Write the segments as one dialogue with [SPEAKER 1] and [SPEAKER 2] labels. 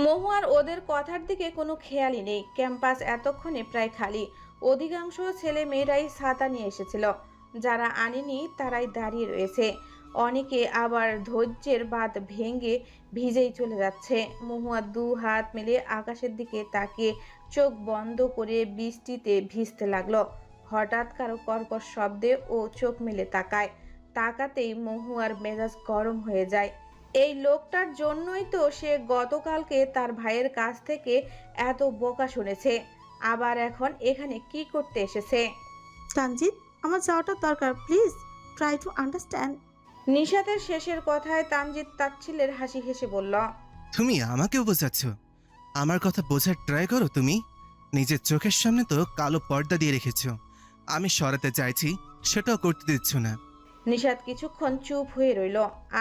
[SPEAKER 1] মহুয়ার ওদের কথার দিকে কোনো খেয়ালই নেই। ক্যাম্পাস এতক্ষণে প্রায় খালি। অধিকাংশ ছেলে মেয়েরাই ছাতা নিয়ে এসেছিল, যারা আনেনি তারাই দাঁড়িয়ে রয়েছে। অনেকে আবার ধৈর্যের বাঁধ ভেঙে ভিজেই চলে যাচ্ছে। মহুয়া দু হাত মেলে আকাশের দিকে তাকিয়ে চোখ বন্ধ করে বৃষ্টিতে ভিজতে লাগলো। হঠাৎ কারো কর্কশ শব্দে ও চোখ মেলে তাকায়। তাকাতেই মহুয়ার মেজাজ গরম হয়ে যায়। এই লোকটার জন্যই তো সে গতকালকে তার ভাইয়ের কাছ থেকে এত বকা শুনেছে, আবার এখন এখানে কি করতে এসেছে।
[SPEAKER 2] তানজিৎ, আমার যাওয়াটা দরকার, প্লিজ ট্রাই টু আন্ডারস্ট্যান্ড।
[SPEAKER 1] নিশাতের শেষের কথায় তানজিৎ তাচ্ছিল্যের হাসি হেসে বলল,
[SPEAKER 3] তুমি আমাকেও বোঝাচ্ছ? আমার কথা বোঝার ট্রাই করো তুমি। নিজের চোখের সামনে তো কালো পর্দা দিয়ে রেখেছ, আমি সরাতে চাইছি সেটাও করতে দিচ্ছ না।
[SPEAKER 1] নিশাত কিছুক্ষণ চুপ হয়ে রইল।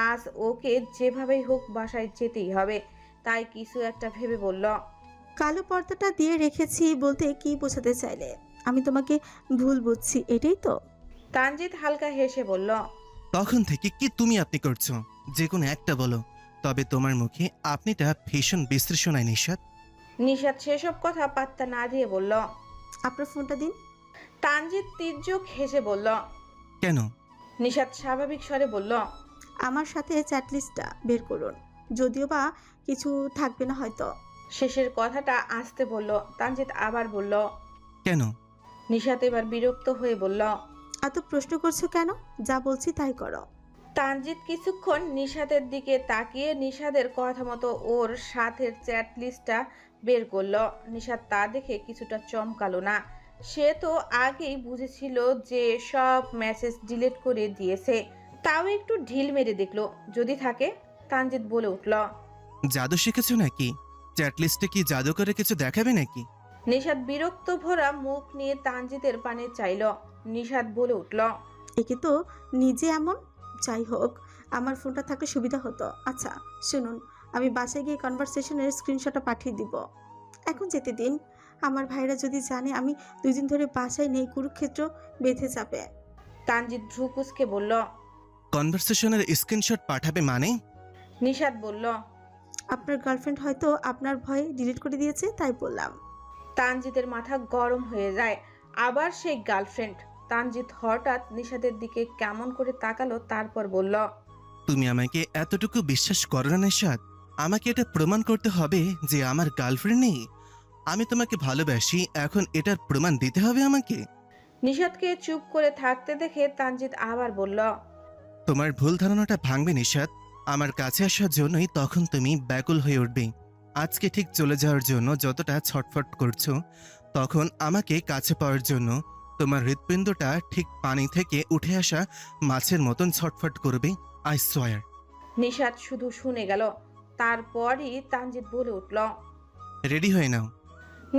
[SPEAKER 1] আজ ওকে যেভাবেই হোক বাসায় যেতেই হবে, তাই কিছু একটা ভেবে বলল,
[SPEAKER 2] কালো পর্দাটা দিয়ে রেখেছি বলতে কি বোঝাতে চাইলে? আমি তোমাকে ভুল বুঝছি, এটাই তো?
[SPEAKER 1] তানজিৎ হালকা হেসে বলল,
[SPEAKER 3] তখন থেকে কি তুমি আপনি করছো? যে কোনো একটা বলো, তবে তোমার মুখে আপনিটা ভীষণ বিশ্লেষণায় নিষাদ।
[SPEAKER 1] নিশাত সেসব কথা পাত্তা না দিয়ে বলল।
[SPEAKER 2] আপনার ফোনটা দিন।
[SPEAKER 1] তানজিৎ তির্যক হেসে বলল।
[SPEAKER 3] কেন?
[SPEAKER 1] নিশাত স্বাভাবিক স্বরে বলল,
[SPEAKER 2] আমার সাথে চ্যাট লিস্টটা বের করুন, যদিও বা কিছু থাকবে না হয়তো।
[SPEAKER 1] শেষের কথাটা আসতে বলল। তানজিৎ আবার বলল।
[SPEAKER 3] কেন?
[SPEAKER 1] নিশাত এবার বিরক্ত হয়ে বলল।
[SPEAKER 2] এত প্রশ্ন করছো কেন? যা বলছি তাই করো।
[SPEAKER 1] তানজিৎ কিছুক্ষণ নিশাতের দিকে তাকিয়ে নিশাদের কথা মতো ওর সাথের চ্যাট লিস্টটা বের করলো। নিশাত তা দেখে কিছুটা চমকালো না। সে তো আগেই বুঝেছিল যে সব মেসেজ ডিলিট করে দিয়েছে, তাও একটু ঢিল মেরে দেখলো যদি থাকে। তানজিৎ বলে উঠল।
[SPEAKER 3] জাদু শিখেছো নাকি? চ্যাটলিস্টে কি জাদু করে কিছু দেখাবে নাকি?
[SPEAKER 1] নিশাত বিরক্ত ভরা মুখ নিয়ে তানজিতের পানে চাইল। নিশাত বলে উঠল।
[SPEAKER 2] একে তো নিজে এমন। যাই হোক, আমার ফোনটা থাকলে সুবিধা হতো। আচ্ছা শুনুন, আমি বাসায় গিয়ে কনভারসেশনের স্ক্রিনশটটা পাঠিয়ে দিব। এখন যেতে দিন। আমার ভাইরা যদি জানে আমি 2 দিন ধরে বাসায় নেই, কুরুক্ষেত্র বেঁধে যাবে।
[SPEAKER 1] তানজিৎ ভ্রু কুঁচকে বলল।
[SPEAKER 3] কনভারসেশনের স্ক্রিনশট পাঠাবে মানে?
[SPEAKER 1] নিশাত বলল।
[SPEAKER 2] আপনার গার্লফ্রেন্ড হয়তো আপনার ভয়ে ডিলিট করে দিয়েছে, তাই বললাম।
[SPEAKER 1] তানজিতের মাথা গরম হয়ে যায়। আবার সেই গার্লফ্রেন্ড! তানজিৎ হঠাৎ নিশাতের দিকে কেমন করে তাকালো, তারপর বলল।
[SPEAKER 3] তুমি আমাকে এতটুকু বিশ্বাস করো না নিশাদ? আমাকে এটা প্রমাণ করতে হবে যে আমার গার্লফ্রেন্ড নেই? আমি তোমাকে ভালোবাসি, এখন এটার প্রমাণ দিতে হবে আমাকে?
[SPEAKER 1] নিশাতকে চুপ করে থাকতে দেখে তানজিৎ আবার বলল।
[SPEAKER 3] তোমার ভুল ধারণাটা ভাঙবে নিশাদ। আমার কাছে আসার জন্যই তখন তুমি ব্যাকুল হয়ে উঠবে। আজকে ঠিক চলে যাওয়ার জন্য যতটা ছটফট করছো, তখন আমাকে কাছে পাওয়ার জন্য তোমার হৃৎপিণ্ডটা ঠিক পানি থেকে উঠে আসা মাছের মতন ছটফট করবে। I swear.
[SPEAKER 1] নিশাত শুধু শুনে গেল। তারপরই তানজিৎ বলে উঠল।
[SPEAKER 3] রেডি হয়ে নাও।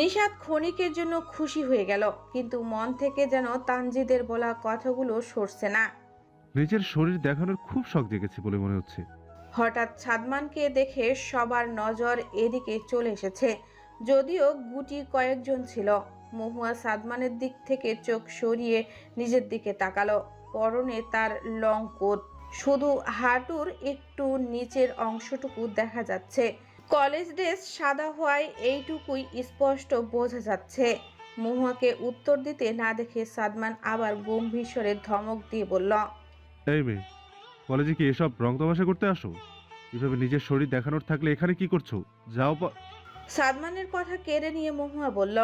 [SPEAKER 1] নিশাত ক্ষণিকের জন্য খুশি হয়ে গেল, কিন্তু মন থেকে যেন তানজিদের বলা কথাগুলো সরছে না।
[SPEAKER 4] নিজের শরীর দেখানোর খুব শখ জেগেছে বলে মনে হচ্ছে।
[SPEAKER 1] হঠাৎ সাদমানকে দেখে সবার নজর এদিকে চলে এসেছে। যদিও গুটি কয়েকজন ছিল। মহুয়া সাদমানের দিক থেকে চোখ সরিয়ে নিজের দিকে তাকালো। পরনে তার লং কোট, শুধু হাঁটুর একটু নিচের অংশটুকু দেখা যাচ্ছে। কলেজ ড্রেস সাদা হওয়ায় এইটুকুই স্পষ্ট বোঝা যাচ্ছে। মহুয়াকে উত্তর দিতে না দেখে সাদমান আবার গম্ভীর স্বরে ধমক দিয়ে বলল।
[SPEAKER 4] এই মেয়ে, কলেজে কি এসব রং তামাশা করতে আসো? এভাবে নিজের শরীর দেখানোর থাকলে এখানে কি করছো? যাও
[SPEAKER 1] সাদমানের কথা কেড়ে নিয়ে মহুয়া বলল।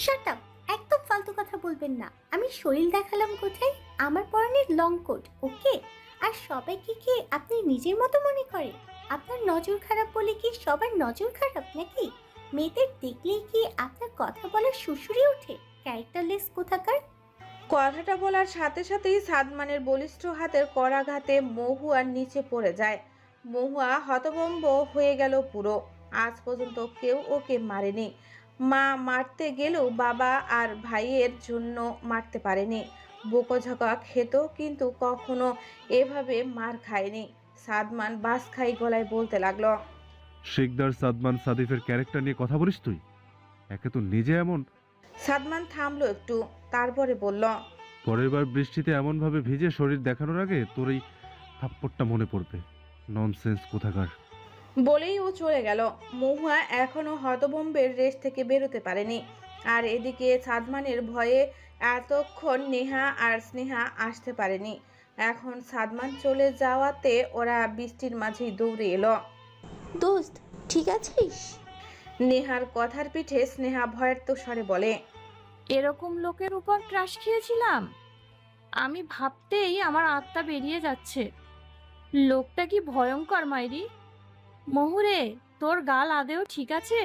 [SPEAKER 5] Shut up! একদম ফালতু কথা বলবেন না। আমি শরীর দেখালাম কোথায়? আমার পরনের লং কোট, ওকে? আর সবাইকে কি আপনি নিজের মতো মনে করেন? আপনার নজর খারাপ বলে কি সবার নজর খারাপ নাকি? মেয়েদের দেখলেই কি আপনার কথা বলার সুরসুরি ওঠে? ক্যারেক্টারলেস কোথাকার!
[SPEAKER 1] কথাটা বলার সাথে সাথেই সাদমানের বলিষ্ঠ হাতের করাঘাতে মহুয়ার নিচে পড়ে যায়। মহুয়া হতভম্ব হয়ে গেল পুরো। আজ পর্যন্ত কেউ ওকে মারেনি। মা মারতে গেলেও বাবা আর ভাইয়ের জন্য মারতে পারেনি। বকঝকা খেত, কিন্তু কখনো এভাবে মার খায়নি। সাদমান বাস খাই গলায় বলতে লাগলো।
[SPEAKER 4] শিকদার সাদমান সাদিফের ক্যারেক্টার নিয়ে কথা বলিস তুই? একে তো নিজে এমন।
[SPEAKER 1] সাদমান থামলো একটু, তারপরে বলল।
[SPEAKER 4] পরের বার বৃষ্টিতে এমনভাবে ভিজে শরীর দেখানোর আগে তোর এই থাপ্পড়টা মনে পড়বে। ননসেন্স কোথাকার!
[SPEAKER 1] বলেই ও চলে গেল। মহুয়া এখনো হতভম্বের রেশ থেকে বেরোতে পারেনি। আর এদিকে সাদমানের ভয়ে এতক্ষণ নেহা আর স্নেহা আসতে পারেনি। এখন সাদমান চলে যাওয়াতে ওরা বৃষ্টির মাঝেই দৌড়ে এলো।
[SPEAKER 6] দোস্ত ঠিক আছিস?
[SPEAKER 1] নেহার কথার পিঠে স্নেহা ভয়ার্ত স্বরে বলে,
[SPEAKER 7] এরকম লোকের উপর ক্রাশ খেয়েছিলাম। আমি ভাবতেই আমার আত্মা বেরিয়ে যাচ্ছে। লোকটা কি ভয়ঙ্কর মাইরি। মহুরে, তোর গাল আদেও ঠিক আছে?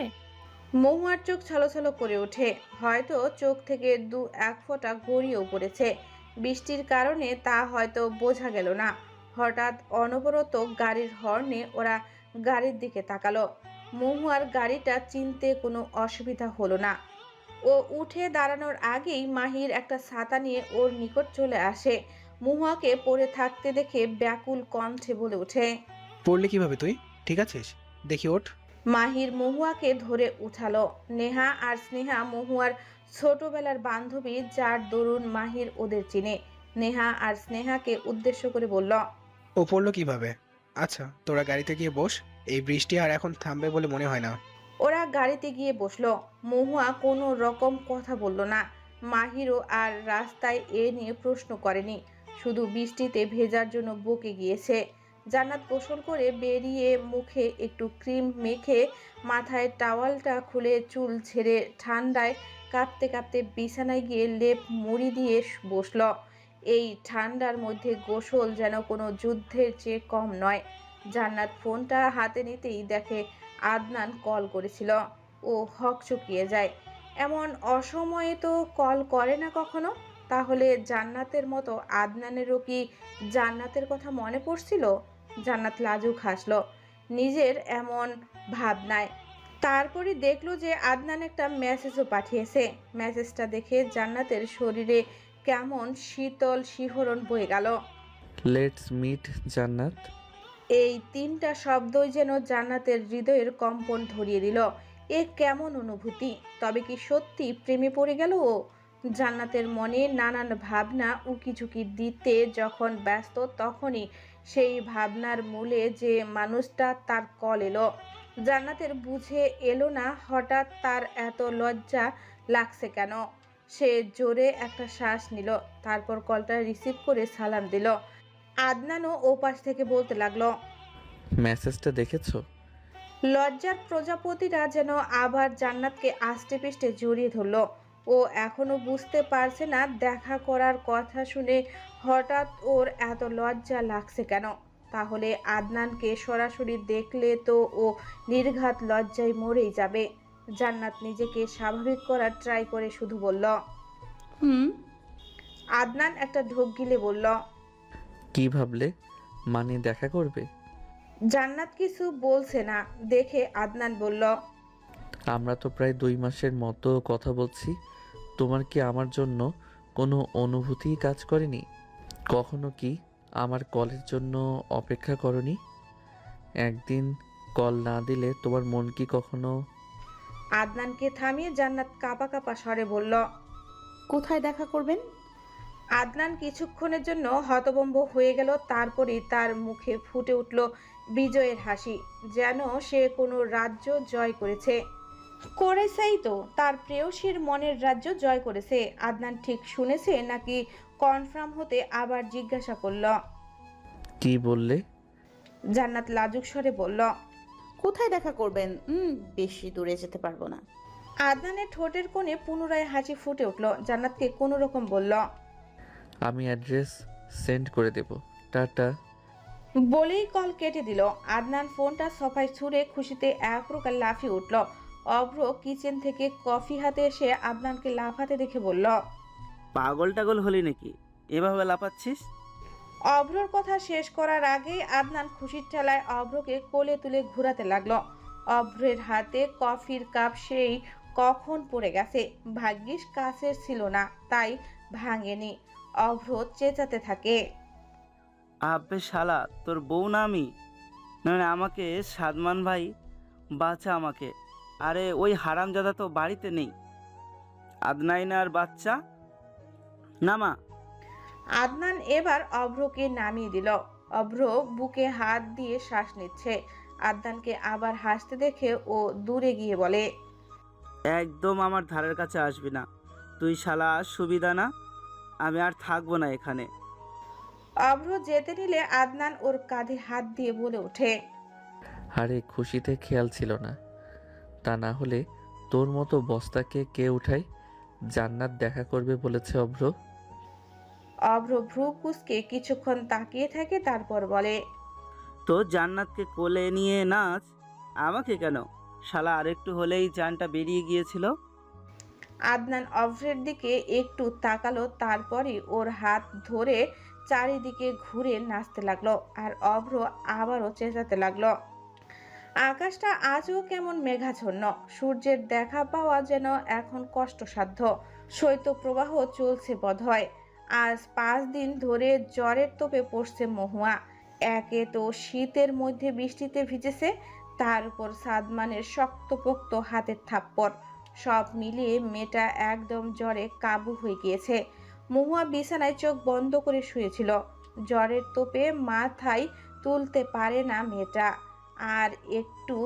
[SPEAKER 1] মহুয়ার চোখ ছলছল করে ওঠে। হয়তো চোখ থেকে এক ফোঁটা গড়িয়েও পড়েছে। বৃষ্টির কারণে তা হয়তো বোঝা গেল না। হঠাৎ অনবরত গাড়ির হর্নে ওরা গাড়ির দিকে তাকালো। মহুয়ার গাড়িটা চিনতে কোনো অসুবিধা হলো না। ও উঠে দাঁড়ানোর আগেই মাহির একটা ছাতা নিয়ে ওর নিকট চলে আসে। মহুয়াকে পড়ে থাকতে দেখে ব্যাকুল কণ্ঠে বলে ওঠে,
[SPEAKER 8] পড়লে কিভাবে তুই? ঠিক আছিস? দেখি ওঠ।
[SPEAKER 1] মাহির মহুয়াকে ধরে উঠালো। নেহা আর স্নেহা মহুয়ার ছোটবেলার বান্ধবী, যার দরুন মাহির ওদের চিনে। নেহা আর স্নেহাকে উদ্দেশ্য করে বলল,
[SPEAKER 8] ও পড়লো কিভাবে? আচ্ছা, তোরা গাড়িতে গিয়ে বস। এই বৃষ্টি আর এখন থামবে বলে মনে হয় না।
[SPEAKER 1] ওরা গাড়িতে গিয়ে বসলো। মহুয়া কোনো রকম কথা বলল না। মাহিরও আর রাস্তায় এ নিয়ে প্রশ্ন করেনি, শুধু বৃষ্টিতে ভেজার জন্য বকে গিয়েছে। জান্নাত গোসল করে বেরিয়ে মুখে একটু ক্রিম মেখে মাথায় টাওয়ালটা খুলে চুল ছেড়ে ঠান্ডায় কাঁপতে কাঁপতে বিছানায় গিয়ে লেপ মুড়ি দিয়ে বসল। এই ঠান্ডার মধ্যে গোসল যেন কোনো যুদ্ধের চেয়ে কম নয়। জান্নাত ফোনটা হাতে নিতেই দেখে আদনান কল করেছিল। ও হকচকিয়ে যায়। এমন অসময়ে তো কল করে না কখনো। তাহলে জান্নাতের মতো আদনানেরও কি জান্নাতের কথা মনে পড়ছিল? জান্নাত লাজুক হাসলো নিজের এমন ভাবনায়। তারপরে দেখলো যে আদনান একটা মেসেজও পাঠিয়েছে। মেসেজটা দেখে জান্নাতের শরীরে কেমন শীতল শিহরণ বয়ে গেল।
[SPEAKER 9] লেটস মিট জান্নাত।
[SPEAKER 1] এই তিনটা শব্দই যেন জান্নাতের হৃদয়ের কম্পন ধরিয়ে দিল। এ কেমন অনুভূতি? তবে কি সত্যি প্রেমে পড়ে গেল ও? জান্নাতের মনে নানান ভাবনা উকিঝুঁকি দিতে যখন ব্যস্ত, তখনই সেই ভাবনার মূলে যে মানুষটা, তার কল এলো। জান্নাতের বুঝে এলো না হঠাৎ তার এত লজ্জা লাগছে কেন। সে জোরে একটা শ্বাস নিল, তারপর কলটা রিসিভ করে সালাম দিল। আদনানও ওপাশ থেকে বলতে লাগলো,
[SPEAKER 9] মেসেজটা দেখেছো?
[SPEAKER 1] লজ্জার প্রজাপতিরা যেন আবার জান্নাতকে আষ্টে পিষ্টে জড়িয়ে ধরলো। ও এখনো বুঝতে পারছে না দেখা করার কথা শুনে হঠাৎ ওর এত লজ্জা লাগছে কেন। তাহলে আদনানকে সরাসরি দেখলে তো ও নির্ঘাত লজ্জায় মরেই যাবে। জান্নাত নিজেকে স্বাভাবিক করার ট্রাই করে শুধু বলল, আদনান একটা ঢোক গিলে বলল,
[SPEAKER 9] কি ভাবলে? মানে দেখা করবে?
[SPEAKER 1] জান্নাত কিছু বলছে না দেখে আদনান বলল,
[SPEAKER 9] আমরা তো প্রায় 2 মাসের মতো কথা বলছি। তোমার কি আমার জন্য কোনো অনুভূতি কাজ করেনি? কখনো কি আমার কলের জন্য অপেক্ষা করনি? একদিন কল না দিলে তোমার মন কি কখনো...
[SPEAKER 1] আদনানকে থামিয়ে জান্নাত কাঁপা কাঁপা স্বরে বলল,
[SPEAKER 6] কোথায় দেখা করবেন?
[SPEAKER 1] আদনান কিছুক্ষণের জন্য হতভম্ব হয়ে গেল। তারপরেই তার মুখে ফুটে উঠল বিজয়ের হাসি, যেন সে কোনো রাজ্য জয় করেছেই তো, তার প্রেয়সীর মনের রাজ্য জয় করেছে। আদনান ঠিক শুনেছে নাকি কনফার্ম হতে আবার জিজ্ঞাসা করল।
[SPEAKER 9] কি বললে?
[SPEAKER 1] জান্নাত লাজুক স্বরে বলল,
[SPEAKER 6] কোথায় দেখা করবেন? বেশি দূরে যেতে পারবো না।
[SPEAKER 1] আদনানের ঠোঁটের কোণে পুনরায় হাসি ফুটে উঠল। জান্নাতকে কোনো রকম বলল,
[SPEAKER 9] আমি অ্যাড্রেস সেন্ড করে দেব। টাটা।
[SPEAKER 1] বলেই কল কেটে দিল। আদনান ফোনটা সোফায় ছুঁড়ে খুশিতে এক প্রকার লাফিয়ে উঠল। অভ্র কিচেন থেকে কফি হাতে এসে আদনানকে লাফাতে দেখে বলল,
[SPEAKER 10] পাগল টাগল হলি নাকি এভাবে লাপাচ্ছিস?
[SPEAKER 1] অভ্রর কথা শেষ করার আগেই আদনান খুশির ঠেলায় অভ্রকে কোলে তুলে ঘোরাতে লাগলো। অভ্রের হাতে কফির কাপ সেই কখন পড়ে গেছে। ভাগ্যিস কাছের ছিল না, তাই ভাঙেনি। অভ্র চেঁচাতে থাকে,
[SPEAKER 10] আব্বে শালা, তোর বউ না আমি? নয় আমাকে সাদমান ভাই, বাঁচা আমাকে। আরে ওই হারামজাদা তো বাড়িতে নেই। আদনাইনার বাচ্চা, নামা।
[SPEAKER 1] আদনান এবার অভ্রকে নামিয়ে দিল। অভ্র বুকে হাত দিয়ে শ্বাস নিচ্ছে। আদনানকে আবার হাসতে দেখে ও দূরে গিয়ে বলে,
[SPEAKER 10] একদম আমার ধারের কাছে আসবি না। তুই শালা সুবিধা না, আমি আর থাকবো না এখানে।
[SPEAKER 1] অভ্র যেতে নিলে আদনান ওর কাঁধে হাত দিয়ে বলে ওঠে,
[SPEAKER 9] আরে খুশিতে খেয়াল ছিল না, তা না হলে তোর মতো বস্তাকে কে উঠায়? জান্নাত দেখা করবে বলেছে অভ্র।
[SPEAKER 1] অভ্র ভ্রু কুঁচকে কিছুক্ষণ তাকিয়ে থাকে, তারপর বলে,
[SPEAKER 10] তো জান্নাতকে কোলে নিয়ে নাচ, আমাকে কেন? শালা আরেকটু হলেই জানটা বেরিয়ে গিয়েছিল।
[SPEAKER 1] আদনান অভ্রের দিকে একটু তাকালো, তারপরই ওর হাত ধরে চারিদিকে ঘুরে নাচতে লাগলো। আর অভ্র আবারও চেঁচাতে লাগলো। আকাশটা আজও কেমন মেঘাচ্ছন্ন, সূর্যের দেখা পাওয়া যেন এখন কষ্টসাধ্য। শৈত্যপ্রবাহ চলছে বোধহয়। আজ 5 দিন ধরে জ্বরের তোপে পড়ছে মহুয়া। একে তো শীতের মধ্যে বৃষ্টিতে ভিজেছে, তার উপর সাদমানের শক্তপোক্ত হাতের থাপ্পড়, সব মিলিয়ে মেয়েটা একদম জ্বরে কাবু হয়ে গিয়েছে। মহুয়া বিছানায় চোখ বন্ধ করে শুয়েছিল। জ্বরের তোপে মাথায় তুলতে পারে না মেয়েটা। আর একটু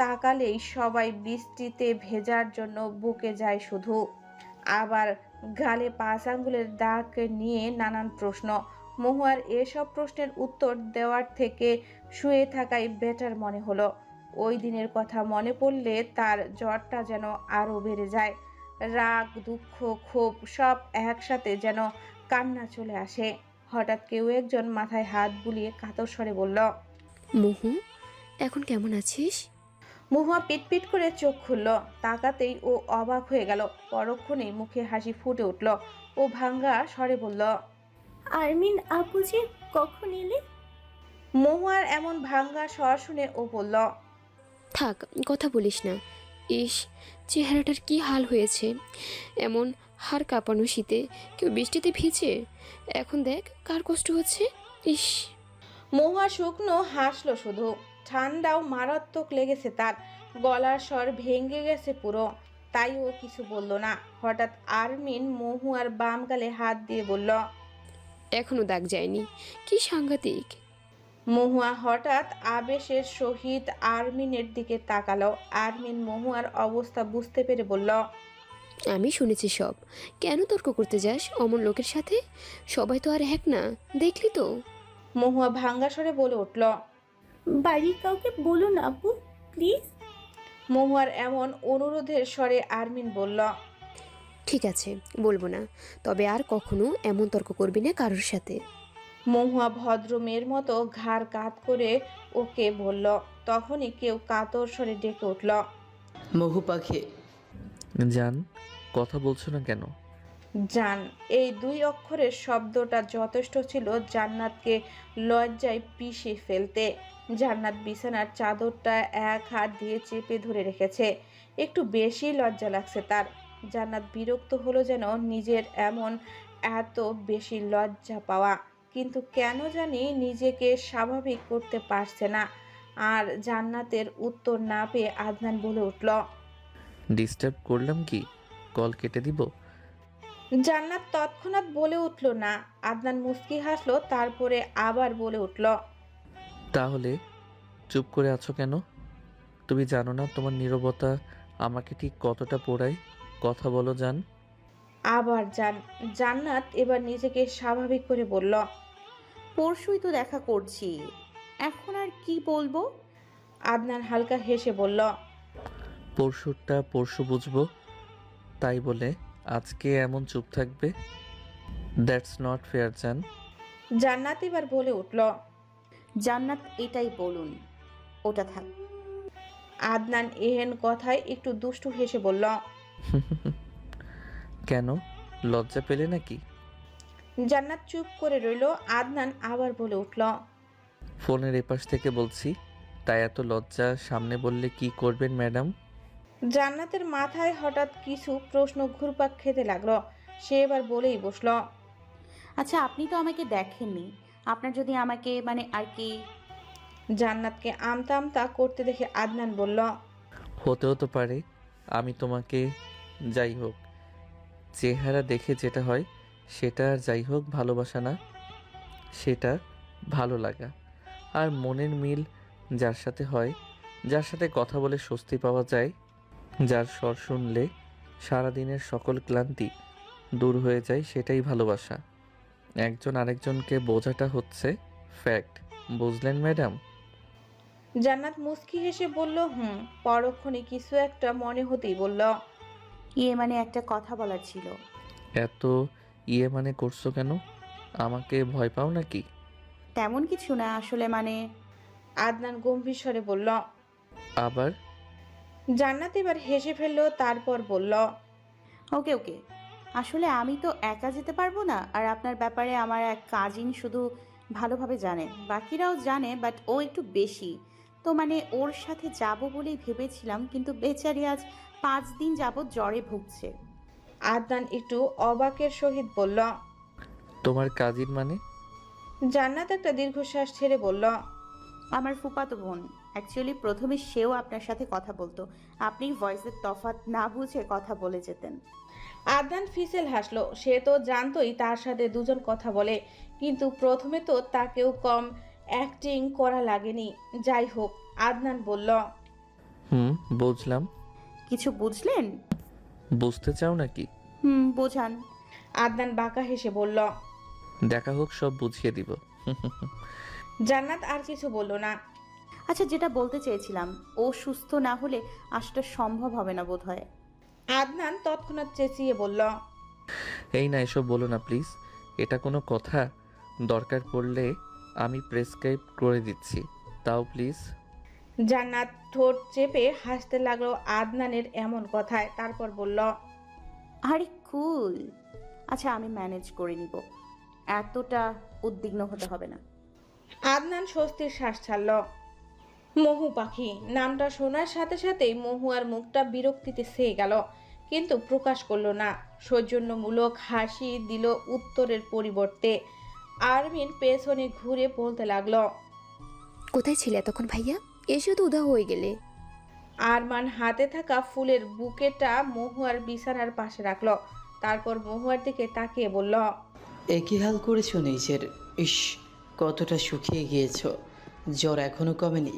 [SPEAKER 1] তাকালেই সবাই বৃষ্টিতে ভেজার জন্য বুকে যায় শুধু। আবার গালে 5 আঙ্গুলের দাগ নিয়ে নানান প্রশ্ন। মহুয়ার এসব প্রশ্নের উত্তর দেওয়ার থেকে শুয়ে থাকাই বেটার মনে হলো। ওই দিনের কথা মনে পড়লে তার জ্বরটা যেন আরও বেড়ে যায়। রাগ, দুঃখ, ক্ষোভ সব একসাথে যেন কান্না চলে আসে। হঠাৎ কেউ একজন মাথায় হাত বুলিয়ে কাতর স্বরে বলল,
[SPEAKER 11] মহু, এখন কেমন আছিস?
[SPEAKER 1] মহুয়া পিটপিট করে চোখ খুলল। তাকাতেই ও অবাক হয়ে গেল। পরক্ষণেই মুখে হাসি ফুটে উঠল। ও ভাঙ্গা স্বরে বলল,
[SPEAKER 5] আরমিন আপু যে কখন এলে?
[SPEAKER 1] মহুয়ার এমন ভাঙ্গা স্বর শুনে ও বলল,
[SPEAKER 11] থাক, কথা বলিস না। ইস, চেহারাটার কি হাল হয়েছে! এমন হাড় কাঁপানো শীতে কেউ বৃষ্টিতে ভিজে? এখন দেখ কার কষ্ট হচ্ছে। ইস!
[SPEAKER 1] মহুয়া শুকনো হাসলো শুধু। ঠান্ডাও মারাত্মক লেগেছে তার। গলার স্বর ভেঙে গেছে পুরো। তাই ও কিছু বলল না। হঠাৎ আরমিন মহুয়ার বাম গালে হাত দিয়ে বলল,
[SPEAKER 11] এখনো দাগ যায়নি। কি সাংঘাতিক!
[SPEAKER 1] মহুয়া হঠাৎ আবেশের সহিত আরমিনের দিকে তাকালো। আরমিন মহুয়ার অবস্থা বুঝতে পেরে বলল,
[SPEAKER 11] আমি শুনেছি সব। কেন তর্ক করতে যাস অমন লোকের সাথে? সবাই তো আর এক না, দেখলি তো।
[SPEAKER 1] মহুয়া ভাঙ্গা স্বরে বলে উঠল।
[SPEAKER 5] বাড়ির কাউকে বলো না আপু, প্লিজ।
[SPEAKER 1] মহুয়ার এমন অনুরোধের স্বরে আরমিন বলল,
[SPEAKER 11] ঠিক আছে, বলবো না। তবে আর কখনো এমন তর্ক করবি না কারোর সাথে।
[SPEAKER 1] মহুয়া ভদ্র মেয়ের মতো ঘাড় কাত করে ওকে বলল। তখনই কেউ কাতর স্বরে ডেকে উঠল,
[SPEAKER 6] মহু পাখি।
[SPEAKER 9] জান, কথা বলছো না কেন?
[SPEAKER 1] জান। এই 2 অক্ষরের শব্দটা যথেষ্ট ছিল জান্নাতকে লজ্জায় পিষে ফেলতে। জান্নাত বিছানার চাদরটা এক হাত দিয়ে চেপে ধরে রেখেছে। একটু বেশি লজ্জা লাগছে তার। জান্নাত বিরক্ত হলো যেন নিজের এমন এত বেশি লজ্জা পাওয়া, কিন্তু কেন জানি নিজেকে স্বাভাবিক করতে পারছে না। আর জান্নাতের উত্তর না পেয়ে আদনান বলে উঠল,
[SPEAKER 9] ডিস্টার্ব করলাম কি? কল কেটে দিব?
[SPEAKER 1] জান্নাত তৎক্ষণাৎ বলে উঠল না। আদনান মুস্কি হাসলো, তারপরে আবার বলে উঠল,
[SPEAKER 9] তাহলে চুপ করে আছো কেন? তুমি জানো না তোমার নীরবতা আমাকে ঠিক কতটা পোড়ায়? কথা বলো জান।
[SPEAKER 1] আবার জান্নাত এবার নিজেকে স্বাভাবিক করে বলল,
[SPEAKER 6] পরশুই তো দেখা করছি, এখন আর কি বলবো?
[SPEAKER 1] আদনান হালকা হেসে বলল,
[SPEAKER 9] পরশুটা পরশু বুঝবো, তাই বলে আজকে এমন চুপ থাকবে? দ্যাটস নট ফেয়ার জান।
[SPEAKER 1] জান্নাত এবার বলে উঠল,
[SPEAKER 6] জান্নাত এটাই বলুন, ওটা থাক।
[SPEAKER 1] আদনান এহেন কথায় একটু দুষ্টু হেসে বলল,
[SPEAKER 9] কেন, লজ্জা পেলে নাকি?
[SPEAKER 1] জান্নাত চুপ করে রইল। আদনান আবার বলে উঠল,
[SPEAKER 9] ফোনের এপাশ থেকে বলছি, তাই এত লজ্জা সামনে বললে কি করবেন ম্যাডাম?
[SPEAKER 1] জান্নাতের মাথায় হঠাৎ কিছু প্রশ্ন ঘুরপাক খেতে লাগলো। সে এবার বলেই বসল,
[SPEAKER 6] আচ্ছা, আপনি তো আমাকে দেখেননি, আপনার যদি আমাকে মানে আর কি।
[SPEAKER 1] জান্নাতকে আমতা আমতা করতে দেখে আদনান বলল,
[SPEAKER 9] হতেও তো পারে আমি তোমাকে, যাই হোক, চেহারা দেখে যেটা হয় সেটা আর যাই হোক ভালোবাসা না, সেটা ভালো লাগা। আর মনের মিল যার সাথে হয়, যার সাথে কথা বলে স্বস্তি পাওয়া যায়, যার স্বর শুনলে সারাদিনের সকল ক্লান্তি দূর হয়ে যায়, সেটাই ভালোবাসা। একজন আরেকজনকে বোঝাটা হচ্ছে ফ্যাক্ট। বুঝলেন ম্যাডাম?
[SPEAKER 1] জান্নাত মুচকি হেসে বলল, পরক্ষণে কিছু একটা মনে হতেই বলল,
[SPEAKER 6] মানে একটা কথা বলার ছিল।
[SPEAKER 9] এত মানে করছো কেন? আমাকে ভয় পাও নাকি?
[SPEAKER 6] তেমন কিছু না আসলে
[SPEAKER 1] আদনান গম্ভীর স্বরে বলল।
[SPEAKER 9] আবার?
[SPEAKER 1] জান্নাত এবার হেসে ফেলল, তারপর বলল,
[SPEAKER 6] ওকে ওকে, আসলে আমি তো একা যেতে পারবো না, আর আপনার ব্যাপারে আমার এক কাজিন শুধু ভালোভাবে জানে, বাকিরাও জানে বাট ও একটু বেশি। তো ওর সাথে যাব বলেই ভেবেছিলাম, কিন্তু বেচারি আজ 5 দিন যাবৎ জ্বরে ভুগছে।
[SPEAKER 1] আদনান একটু অবাকের সহিত বলল।
[SPEAKER 9] তোমার কাজিন মানে?
[SPEAKER 1] জান্নাত একটা দীর্ঘশ্বাস ছেড়ে বলল,
[SPEAKER 6] আমার ফুফাতো বোন। অ্যাকচুয়ালি প্রথমে সেও আপনার সাথে কথা বলতো, আপনি ভয়েসের তফাৎ না বুঝে কথা বলে যেতেন।
[SPEAKER 1] আদনান ফিসেল হাসলো। সে তো জানতোই তার সাথে দুজন কথা বলে, কিন্তু প্রথমে তো তাকেও কম অ্যাক্টিং করা লাগেনি। যাই হোক, আদনান বলল,
[SPEAKER 9] বুঝলাম।
[SPEAKER 6] কিছু বুঝলেন?
[SPEAKER 9] বুঝতে চাও নাকি?
[SPEAKER 6] বোঝান।
[SPEAKER 1] আদনান বাঁকা হেসে বলল।
[SPEAKER 9] দেখা হোক, সব বুঝিয়ে দিব।
[SPEAKER 1] জান্নাত আর কিছু বলল না।
[SPEAKER 6] আচ্ছা, যেটা বলতে চেয়েছিলাম, ও সুস্থ না হলে আসাটা সম্ভব হবে না বোধহয়।
[SPEAKER 1] আদনান তৎক্ষণাৎ চেঁচিয়ে বলল,
[SPEAKER 9] এই না, এসব বলো না প্লিজ। এটা কোনো কথা? দরকার পড়লে আমি প্রেসক্রাইব করে দিচ্ছি, তাও প্লিজ।
[SPEAKER 1] জান্নাত ঠোঁট চেপে হাসতে লাগলো আদনানের এমন কথায়, তারপর বলল,
[SPEAKER 6] আরে কুল, আচ্ছা আমি ম্যানেজ করে নিব, এতটা উদ্বিগ্ন হতে হবে না।
[SPEAKER 1] আদনান স্বস্তির শ্বাস ছাড়ল। মহু পাখি নামটা শোনার সাথে সাথেই মহুয়ার মুখটা বিরক্তিতে ছেয়ে গেল, কিন্তু প্রকাশ করলো না। সৌজন্যমূলক হাসি দিল উত্তরের পরিবর্তে। আরমিন পেছনে ঘুরে বলতে লাগলো,
[SPEAKER 11] কোথায় ছিলে এতক্ষণ ভাইয়া? এসে তো উধাও হয়ে গেলে।
[SPEAKER 1] আরমান হাতে থাকা ফুলের বুকেটা মহুয়ার বিছানার পাশে রাখলো, তারপর মহুয়ার দিকে তাকিয়ে বলল,
[SPEAKER 12] একই হাল করেছো নিজের? ইস, কতটা শুকিয়ে গিয়েছো, জ্বর এখনো কমেনি?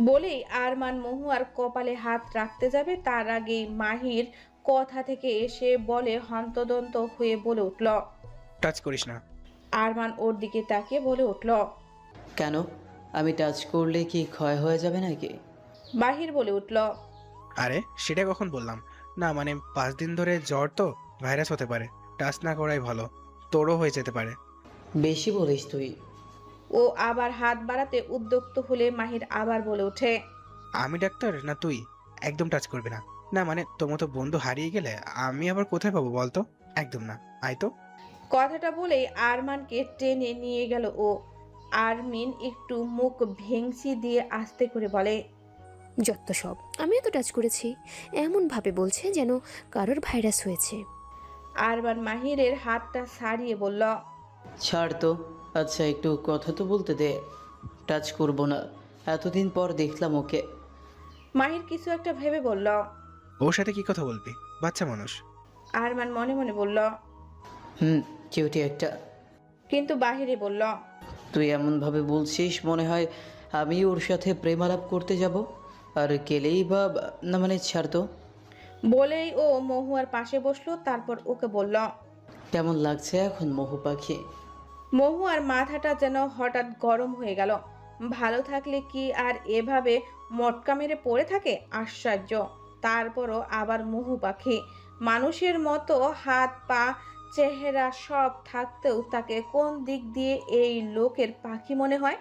[SPEAKER 1] বলেই আরমান মহুয়ার কপালে হাত রাখতে যাবে, তার আগেই মাহির কথা থেকে এসে বলে হন্তদন্ত হয়ে বলে উঠল,
[SPEAKER 8] টাচ করিস না।
[SPEAKER 1] আরমান ওর দিকে তাকিয়ে বলে উঠল,
[SPEAKER 12] কেন? আমি টাচ করলে কি ক্ষয় হয়ে যাবে নাকি?
[SPEAKER 1] মাহির বলে উঠল,
[SPEAKER 8] আরে সেটা কখন বললাম? না 5 দিন ধরে জ্বর, তো ভাইরাস হতে পারে, টাচ না করাই ভালো, তোরও হয়ে যেতে পারে।
[SPEAKER 12] বেশি বলিস তুই।
[SPEAKER 1] ও আবার হাত বাড়াতে উদ্যক্ত হলে মাহির আবার বলে ওঠে,
[SPEAKER 8] আমি ডাক্তার না তুই? একদম টাচ করবি না। না তোর মতো বন্ধু হারিয়ে গেলে আমি আবার কোথায় পাবো বলতো? একদম না, আয় তো।
[SPEAKER 1] কথাটা বলেই আরমানকে টেনে নিয়ে গেল ও। আরমিন একটু মুখ ভেংচি দিয়ে আস্তে করে বলে,
[SPEAKER 11] যত সব, আমিও তো টাচ করেছি। এমন ভাবে বলছে যেন কারোর ভাইরাস হয়েছে।
[SPEAKER 1] আরমান মাহিরের হাতটা ছাড়িয়ে বলল,
[SPEAKER 12] ছাড় তো। আচ্ছা একটু কথা তো বলতে দে। টাচ করবো না, এতদিন পর দেখলাম ওকে।
[SPEAKER 1] মাহির কিছু একটা ভেবে বলল,
[SPEAKER 8] ওর সাথে কি কথা বলবি, বাচ্চা মানুষ।
[SPEAKER 1] আরমান মনে মনে বলল,
[SPEAKER 12] কিউটি একটা।
[SPEAKER 1] কিন্তু বাহিরে বলল,
[SPEAKER 12] তুই এমনভাবে বলছিস মনে হয় আমি ওর সাথে প্রেমালাপ করতে যাব। আর গেলেই বা না, ছাড় তো।
[SPEAKER 1] বলেই ও মহুয়ার পাশে বসলো, তারপর ওকে বলল,
[SPEAKER 12] কেমন লাগছে এখন মহু পাখি?
[SPEAKER 1] মহুয়ার মাথাটা যেন হঠাৎ গরম হয়ে গেল। ভালো থাকলে কি আর এভাবে মটকা মেরে পড়ে থাকে? আশ্চর্য। তারপরও আবার মহু পাখি, মানুষের মতো হাত পা চেহারা সব থাকতেও তাকে কোন দিক দিয়ে এই লোকের পাখি মনে হয়?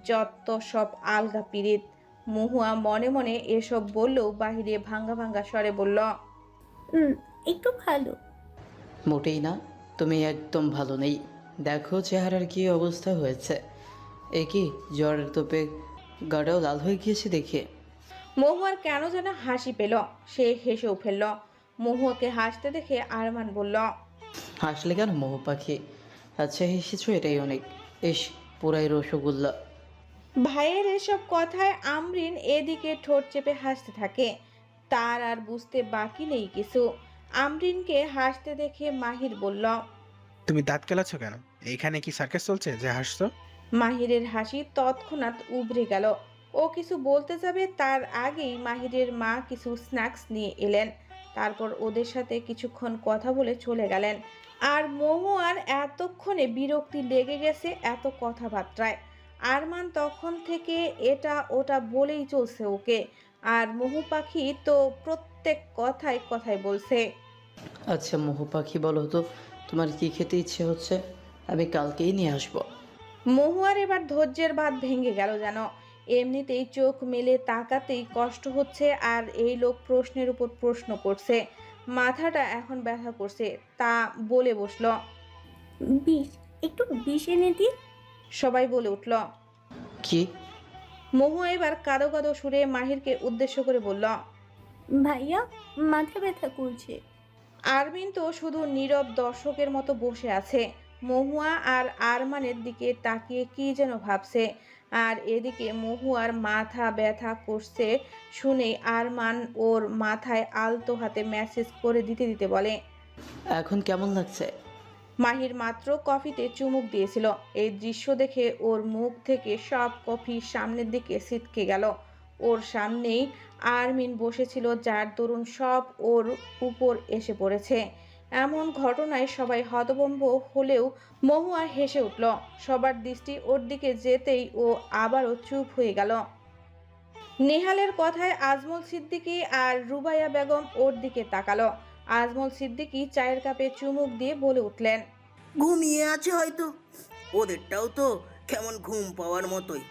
[SPEAKER 1] যত সব আলগা পিরিত। মহুয়া মনে মনে এসব বললেও বাহিরে ভাঙ্গা ভাঙ্গা স্বরে বলল,
[SPEAKER 5] একটু ভালো।
[SPEAKER 12] মোটেই না, তুমি একদম ভালো নেই। দেখো চেহারার কি অবস্থা হয়েছে। এ কি জ্বরের তোপে গাটাও লাল হয়ে গিয়েছে দেখে।
[SPEAKER 1] মহুয়ার কেন যেন হাসি পেল, সে হেসেও ফেলল। মহুয়াকে হাসতে দেখে আরমান বলল,
[SPEAKER 12] হাসলে কেন মহু পাখি? আচ্ছা হেসেছো, এটাই অনেক। ইস, পুরাই রসগোল্লা।
[SPEAKER 1] ভাইয়ের এসব কথায় আমরিন এদিকে ঠোঁট চেপে হাসতে থাকে। তার আর বুঝতে বাকি নেই কিছু। আমরিনকে হাসতে দেখে মাহির বলল,
[SPEAKER 8] তুমি দাঁত কেলাচ্ছ কেন? এইখানে কি সার্কাস চলছে যে হাসছো?
[SPEAKER 1] মাহিরের হাসি তৎক্ষণাৎ উবড়ে গেল। ও কিছু বলতে যাবে তার আগেই মাহিরের মা কিছু স্ন্যাক্স নিয়ে এলেন। তারপর ওদের সাথে কিছুক্ষণ কথা বলে চলে গেলেন। আর মহুয়ার এতক্ষণে বিরক্তি লেগে গেছে এত কথাবার্তায়। আরমান তখন থেকে এটা ওটা বলেই চলছে ওকে, আর মহু পাখি তো প্রত্যেক কথায় কথায় বলছে।
[SPEAKER 12] আচ্ছা মহু পাখি, বলো তো তোমার কি খেতে ইচ্ছে হচ্ছে, আমি কালকেই নিয়ে আসবো।
[SPEAKER 1] মহুয়ার এবার ধৈর্যের বাঁধ ভেঙে গেল যেন। এমনিতেই চোখ মেলে তাকাতেই কষ্ট হচ্ছে, আর এই লোক প্রশ্নের উপর প্রশ্ন করছে। মাথাটা এখন ব্যথা করছে, তা বলে বসলো।
[SPEAKER 5] বিষ, একটু বিষ এনে দিন।
[SPEAKER 1] সবাই বলে উঠল।
[SPEAKER 12] কি?
[SPEAKER 1] মহু এবার কাদো কাদো সুরে মাহিরকে উদ্দেশ্য করে বলল।
[SPEAKER 5] ভাইয়া, মাথা ব্যথা করছে।
[SPEAKER 1] আরমিন তো শুধু নীরব দর্শকের মতো বসে আছে। মহুয়া আর আরমানের দিকে তাকিয়ে কি যেন ভাবছে। আর এদিকে মহুয়ার মাথা ব্যথা করছে শুনে আরমান ওর মাথায় আলতো হাতে মেসেজ করে দিতে দিতে বলে।
[SPEAKER 12] এখন কেমন লাগছে?
[SPEAKER 1] মাহির মাত্র কফিতে চুমুক দিয়েছিল। এই দৃশ্য দেখে ওর মুখ থেকে সব কফি সামনের দিকে ছিটকে গেল। ওর সামনেই আরমিন বসেছিল, যার দরুন সব ওর উপর এসে পড়েছে। এমন ঘটনায় সবাই হতভম্ব হলেও মহুয়া হেসে উঠল। সবার দৃষ্টি ওর দিকে যেতেই ও আবারও চুপ হয়ে গেল। নেহালের কথায় আজমল সিদ্দিকী আর রুবাইয়া বেগম ওর দিকে তাকালো। আজমল সিদ্দিকী চায়ের কাপে চুমুক দিয়ে বলে উঠলেন।
[SPEAKER 13] ঘুমিয়ে আছে হয়তো, ওদেরটাও তো কেমন ঘুম পাওয়ার মতোই।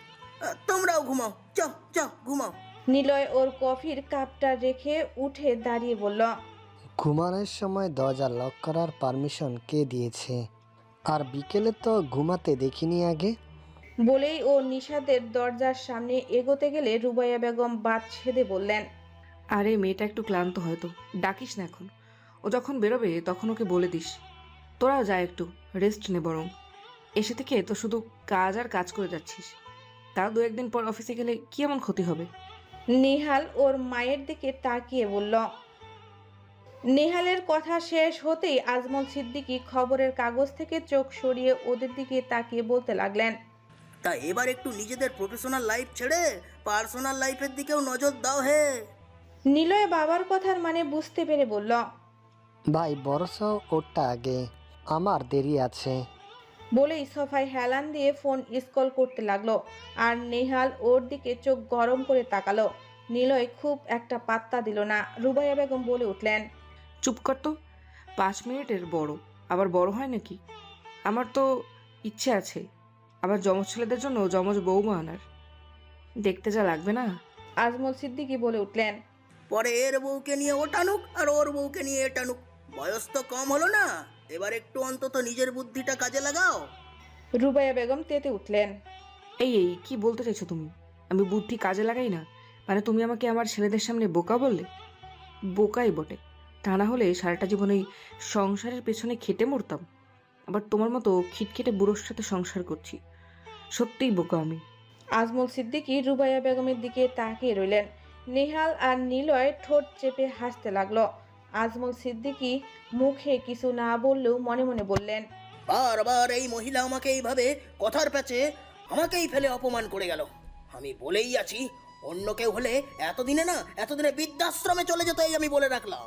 [SPEAKER 13] তোমরাও ঘুমাও, যাও যাও ঘুমাও।
[SPEAKER 1] নিলয় ওর কফির কাপটা রেখে উঠে দাঁড়িয়ে বলল।
[SPEAKER 14] ঘুমানোর সময় দরজা লক করার পারমিশন কে দিয়েছে? আর বিকেলে তো ঘুমাতে দেখিনি আগে।
[SPEAKER 1] বলেই ও নিশাদের দরজার সামনে এগোতে গেলে রুবাইয়া বেগম বাত ছেদে বললেন।
[SPEAKER 15] আরে মেয়েটা একটু ক্লান্ত হয়তো, ডাকিস না এখন। ও যখন বেরোবে তখন ওকে বলে দিস। তোরাও যা, একটু রেস্ট নে বরং। এসে থেকে তো শুধু কাজ আর কাজ করে যাচ্ছিস। তাও 2-1 দিন পর অফিসে গেলে কি এমন ক্ষতি হবে?
[SPEAKER 1] নেহাল ওর মায়ের দিকে তাকিয়ে বলল। নেহালের কথা শেষ হতেই আজমল সিদ্দিকী খবরের কাগজ থেকে চোখ সরিয়ে ওদের দিকে তাকিয়ে বলতে লাগলেন।
[SPEAKER 13] তা এবার একটু নিজেদের প্রফেশনাল লাইফ ছেড়ে পার্সোনাল লাইফের দিকেও নজর দাও হে।
[SPEAKER 1] নিলয় বাবার কথার মানে বুঝতে পেরে বলল।
[SPEAKER 14] ভাই বরস ওটা আগে, আমার দেরি আছে।
[SPEAKER 1] বলেই সোফায় হেলান দিয়ে ফোন স্ক্রল করতে লাগলো। আর নেহাল ওর দিকে চোখ গরম করে তাকালো। নিলয় খুব একটা পাত্তা দিল না। রুবাইয়া বেগম বলে উঠলেন।
[SPEAKER 15] চুপ কর তো, 5 মিনিটের বড় আবার বড় হয় নাকি? আমার তো ইচ্ছে আছে আবার যমজ ছেলেদের জন্য যমজ বৌমা আনার। দেখতে যা লাগবে না?
[SPEAKER 1] আজমল সিদ্দিকী বলে উঠলেন।
[SPEAKER 13] পরে এর বউকে নিয়ে ওটানুক আর ওর বউকে নিয়ে এটানুক, বয়স তো কম হলো না, এবার একটু অন্তত নিজের বুদ্ধিটা কাজে লাগাও।
[SPEAKER 1] রুবাইয়া বেগম তেতে উঠলেন।
[SPEAKER 15] এই এই কি বলতে চাইছো তুমি? আমি বুদ্ধি কাজে লাগাই না মানে তুমি আমাকে আমার ছেলেদের সামনে বোকা বললে? বোকাই বটে, তা না হলে সারাটা জীবন এই সংসারের পেছনে খেটে মরতাম। আবার তোমার মতো খিটখেটে বুড়োর সাথে সংসার করছি। সত্যিই বোকা আমি।
[SPEAKER 1] আজমল সিদ্দিকী রুবাইয়া বেগমের দিকে তাকিয়ে রইলেন। নেহাল আর নিলয় ঠোঁট চেপে হাসতে লাগলো। আজমল সিদ্দিকী মুখে কিছু না বললেও মনে মনে বললেন।
[SPEAKER 13] বারবার এই মহিলা আমাকে এইভাবে কথার প্যাচে আমাকেই ফেলে অপমান করে গেল। আমি বলেই আছি, অন্য কেউ হলে এতদিনে বৃদ্ধাশ্রমে চলে যেত, এই আমি বলে রাখলাম।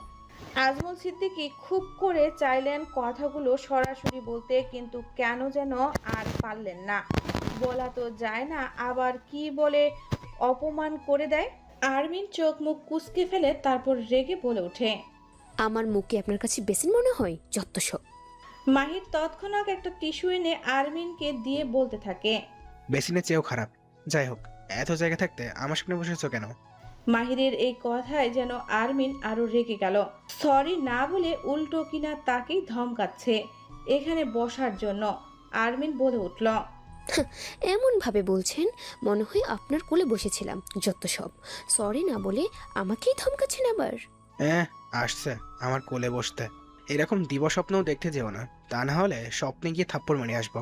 [SPEAKER 1] আজমল সিদ্দিকী খুব করে চাইলেন কথাগুলো সরাসরি বলতে, কিন্তু কেন যেন আর পারলেন না। বলা তো যায় না, আবার কি বলে অপমান করে দেয়। আরমিন চোখ মুখ কুঁচকে ফেলে তারপর রেগে বলে ওঠে।
[SPEAKER 11] আমার মুখে আপনার কাছে বেসিন মনে হয়? যত সব।
[SPEAKER 1] মাহির তৎক্ষণাৎ একটা টিস্যু এনে আরমিনকে দিয়ে বলতে থাকে।
[SPEAKER 8] বেসিনের চেয়েও খারাপ। যাই হোক, এত জায়গা থাকতে আমার সামনে বসেছো কেন?
[SPEAKER 1] মাহিরের এই কথায় যেন আরমিন আরো রেগে গেল। সরি না বলে উল্টো কিনা তাকেই ধমকাচ্ছে এখানে বসার জন্য। আরমিন বলে উঠল।
[SPEAKER 11] এমন ভাবে বলছেন মনে হয় আপনার কোলে বসেছিলাম। যত সব। সরি না বলে আমাকেই ধমকাচ্ছেন আবার।
[SPEAKER 8] আসছে আমার কোলে বসতে। এরকম দিবস্বপ্নও দেখতে যেও না, তা না হলে স্বপ্নে গিয়ে থাপ্পড় মেরে আসবো।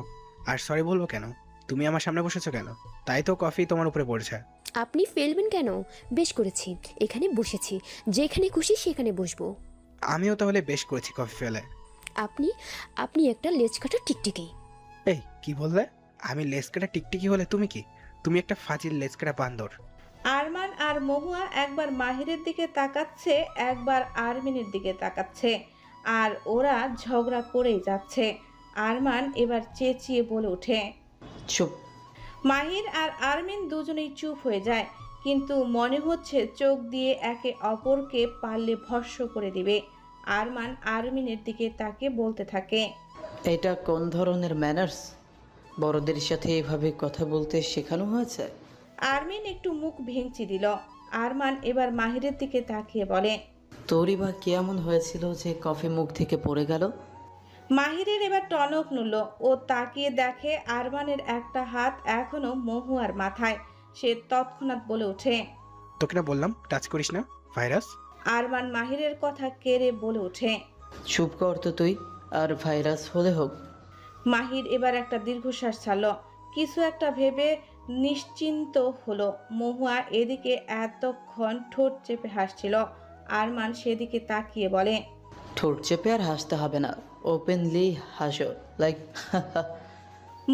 [SPEAKER 8] আর সরি বলবো কেন? তুমি আমার সামনে বসেছো কেন? তাই তো কফি তোমার উপরে পড়েছে।
[SPEAKER 11] আপনি ফেলবেন কেন? বেশ করেছি, এখানে বসেছি, যেখানে খুশি সেখানে বসবো।
[SPEAKER 8] আমিও তাহলে বেশ করেছি কফি ফেলে।
[SPEAKER 11] আপনি একটা লেজ কাটা টিকটিকি।
[SPEAKER 8] এই কি বললে? আমি লেজ কাটা টিকটিকি হলে তুমি কি? তুমি একটা ফাজিল লেজকেরা বান্দর।
[SPEAKER 1] আরমান আর মহুয়া একবার মাহিরের দিকে তাকাচ্ছে, একবার আরমিনের দিকে তাকাচ্ছে, আর ওরা ঝগড়া করেই যাচ্ছে। আরমান এবার চেঁচিয়ে বলে ওঠে।
[SPEAKER 12] চুপ।
[SPEAKER 1] মাহির আর আরমিন দুজনেই চুপ হয়ে যায়, কিন্তু মনে হচ্ছে চোখ দিয়ে একে অপরকে পারলে ভস্ম করে দিবে। আরমান আরমিনের দিকে তাকে বলতে থাকে।
[SPEAKER 12] এটা কোন ধরনের ম্যানার্স? বড়দের সাথে এভাবে কথা বলতে শেখানো হয়েছে?
[SPEAKER 1] আরমিন একটু মুখ ভেঙচি দিল। আরমান এবার মাহিরের দিকে তাকিয়ে বলে।
[SPEAKER 12] তোরই বা কেমন হয়েছিল যে কফি মুখ থেকে পড়ে গেল?
[SPEAKER 1] মাহিরের এবার টনক নড়ল। ও তাকিয়ে দেখে আরমানের একটা হাত এখনো মহুয়ার মাথায়। সে তৎক্ষণাৎ বলে ওঠে।
[SPEAKER 8] তোকে না বললাম টাচ করিস না, ভাইরাস।
[SPEAKER 1] আরমান মাহিরের কথা কেড়ে বলে ওঠে।
[SPEAKER 12] চুপ কর তো তুই, আর ভাইরাস হলে হোক।
[SPEAKER 1] মাহির এবার একটা দীর্ঘশ্বাস ছাড়ল, কিছু একটা ভেবে নিশ্চিন্ত হলো। মহুয়া এদিকে এতক্ষণ ঠোঁট চেপে হাসছিল। আরমান সেদিকে তাকিয়ে বলে।
[SPEAKER 12] ঠোঁট চেপে আর হাসতে হবে না, ওপেনলি হাসো, লাইক।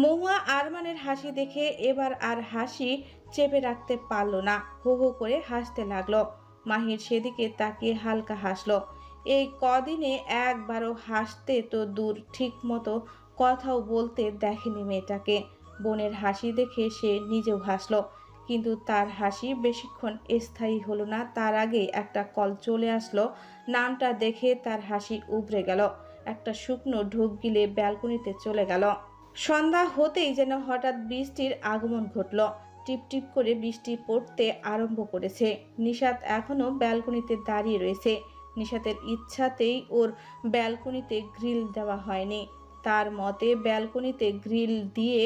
[SPEAKER 1] মহুয়া আরমানের হাসি দেখে এবার আর হাসি চেপে রাখতে পারল না, হো হো করে হাসতে লাগলো। মাহির সেদিকে তাকিয়ে হালকা হাসলো। এই কদিনে একবারও হাসতে তো দূর, ঠিক মতো কথাও বলতে দেখেনি মেয়েটাকে। বোনের হাসি দেখে সে নিজেও হাসলো, কিন্তু তার হাসি বেশিক্ষণ স্থায়ী হলো না। তার আগে একটা কল চলে আসলো। নামটা দেখে তার হাসি উবড়ে গেল। একটা শুকনো ঢোক গিলে ব্যালকনিতে চলে গেল। সন্ধ্যা হতেই যেন হঠাৎ বৃষ্টির আগমন ঘটল। টিপটিপ করে বৃষ্টি পড়তে আরম্ভ করেছে। নিশাত এখনো ব্যালকনিতে দাঁড়িয়ে রয়েছে। নিশাতের ইচ্ছাতেই ওর ব্যালকনিতে গ্রিল দেওয়া হয়নি। তার মতে ব্যালকনিতে গ্রিল দিয়ে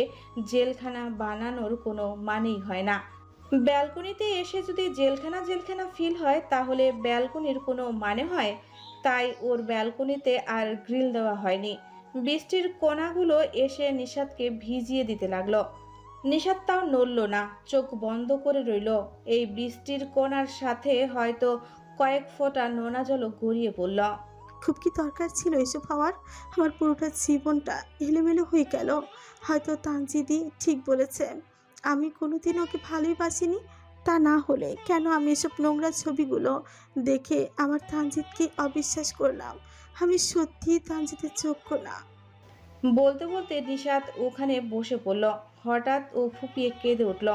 [SPEAKER 1] জেলখানা বানানোর কোনো মানেই হয় না। ব্যালকনিতে এসে যদি জেলখানা জেলখানা ফিল হয়, তাহলে ব্যালকনির কোনো মানে হয়? তাই ওর ব্যালকনিতে আর গ্রিল দেওয়া হয়নি। বৃষ্টির কণাগুলো এসে নিশাতকে ভিজিয়ে দিতে লাগলো। নিশাত তাও নড়ল না, চোখ বন্ধ করে রইল। এই বৃষ্টির কণার সাথে হয়তো কয়েক ফোঁটা নোনা জলও গড়িয়ে পড়ল।
[SPEAKER 2] খুব কি দরকার ছিল এসব হওয়ার? আমার পুরোটা জীবনটা এলোমেলো হয়ে গেল। হয়তো তানজিদি ঠিক বলেছে, আমি কোনোদিন ওকে ভালোই বাসিনি। তা না হলে কেন আমি এসব নোংরা ছবিগুলো দেখে আমার তানজিদকে অবিশ্বাস করলাম? আমি সত্যিই তানজিদের যোগ্য না।
[SPEAKER 1] বলতে বলতে নিশাত ওখানে বসে পড়ল। হঠাৎ ও ফুপিয়ে কেঁদে উঠল।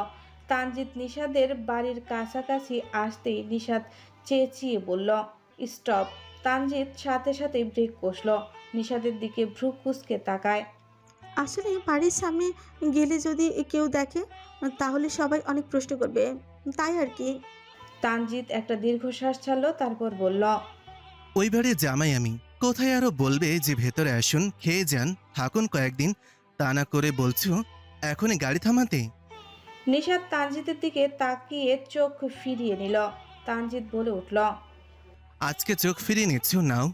[SPEAKER 1] তানজিদ নিশাদের বাড়ির কাছাকাছি আসতেই নিশাত চেঁচিয়ে বলল, স্টপ। তানজিদ সাথে সাথে ব্রেক কষল। নিশাদের দিকে ভ্রু কুঁচকে তাকায়।
[SPEAKER 2] আসলে বাড়ির সামনে গেলে যদি কেউ দেখে, তাহলে সবাই অনেক প্রশ্ন করবে, তাই আর কি।
[SPEAKER 1] তানজিদ একটা দীর্ঘশ্বাস ছাড়ল, তারপর বলল,
[SPEAKER 3] ওই বাড়ির জামাই আমি, কোথায় আরো বলবে যে ভেতরে আসুন, খেয়ে যান, থাকুন কয়েকদিন। তা না করে বলছো এখনই গাড়ি থামাতে।
[SPEAKER 1] নিশাত তানজিদের দিকে তাকিয়ে চোখ ফিরিয়ে নিল। তানজিদ বলে উঠল,
[SPEAKER 3] আজকে চোখ ফিরিয়ে নিচ্ছ নাও,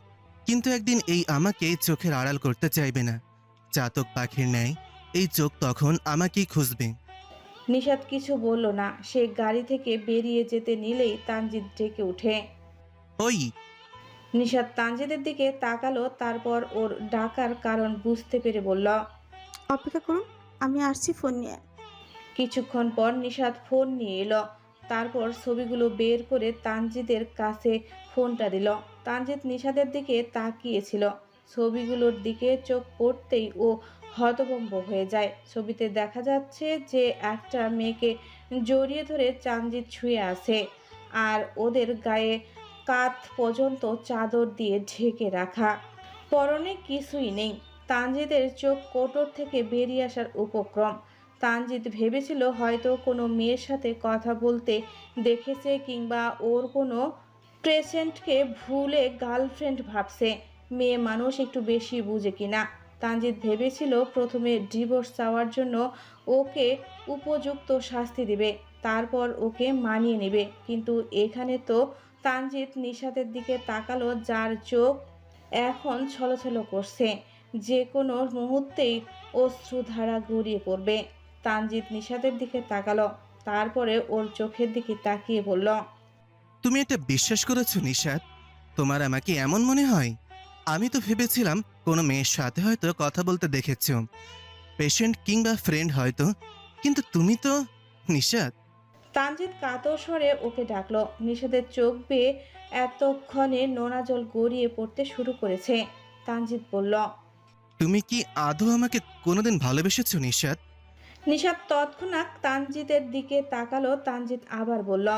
[SPEAKER 3] কিন্তু একদিন এই আমাকে চোখের আড়াল করতে চাইবে না। চাতক পাখির ন্যায় এই চোখ তখন আমাকেই খুঁজবে।
[SPEAKER 1] নিশাত কিছু বলল না। সে গাড়ি থেকে বেরিয়ে যেতে নিলেই তানজিদ ডেকে উঠে।
[SPEAKER 3] ওই!
[SPEAKER 1] নিশাত তানজিদের দিকে তাকালো, তারপর ওর ডাকার কারণ বুঝতে পেরে বলল,
[SPEAKER 2] অপেক্ষা করুন, আমি আসছি ফোন নিয়ে।
[SPEAKER 1] কিছুক্ষণ পর নিশাত ফোন নিয়ে এলো। তারপর ছবিগুলো বের করে তানজিদের কাছে ফোনটা দিল। তানজিদ নিশাতের দিকে তাকিয়েছিল। ছবিগুলোর দিকে চোখ পড়তেই ও হতভম্ব হয়ে যায়। ছবিতে দেখা যাচ্ছে যে একটা মেয়েকে জড়িয়ে ধরে তানজিদ শুয়ে আছে, আর ওদের গায়ে কাঁধ পর্যন্ত চাদর দিয়ে ঢেকে রাখা। পরনে কিছুই নেই। তানজিদের চোখ কোটর থেকে বেরিয়ে আসার উপক্রম। তানজিদ ভেবেছিল হয়তো কোনো মেয়ের সাথে কথা বলতে দেখেছে, কিংবা ওর কোনো পেশেন্টকে ভুলে গার্লফ্রেন্ড ভাবছে। মেয়ে মানুষ একটু বেশি বুঝে কিনা। তানজিদ ভেবেছিল প্রথমে ডিভোর্স চাওয়ার জন্য ওকে উপযুক্ত শাস্তি দেবে, তারপর ওকে মানিয়ে নেবে। কিন্তু এখানে তো তানজিদ নিশাতের দিকে তাকালো, যার চোখ এখন ছলছল করছে। যে কোনো মুহূর্তেই অশ্রুধারা গড়িয়ে পড়বে। তানজিদ নিশাতের দিকে তাকালো, তারপরে ওর চোখের দিকে তাকিয়ে বলল,
[SPEAKER 3] তুমি এটা বিশ্বাস করেছো নিশাত? তোমার আমাকে এমন মনে হয়? আমি তো ভেবেছিলাম কোনো মেয়ের সাথে হয়তো কথা বলতে দেখেছো, পেশেন্ট কিংবা ফ্রেন্ড হয়তো, কিন্তু তুমি তো নিশাত।
[SPEAKER 1] তানজিৎ কাতর স্বরে ওকে ডাকলো। নিষাদের চোখ বেয়ে এতক্ষণে নোনা জল গড়িয়ে পড়তে শুরু করেছে। তানজিৎ বলল,
[SPEAKER 3] তুমি কি আদৌ আমাকে কোনোদিন ভালোবেসেছো নিশাত?
[SPEAKER 1] নিষাদ তৎক্ষণাৎ তানজিতের দিকে তাকালো। তানজিৎ আবার বলল,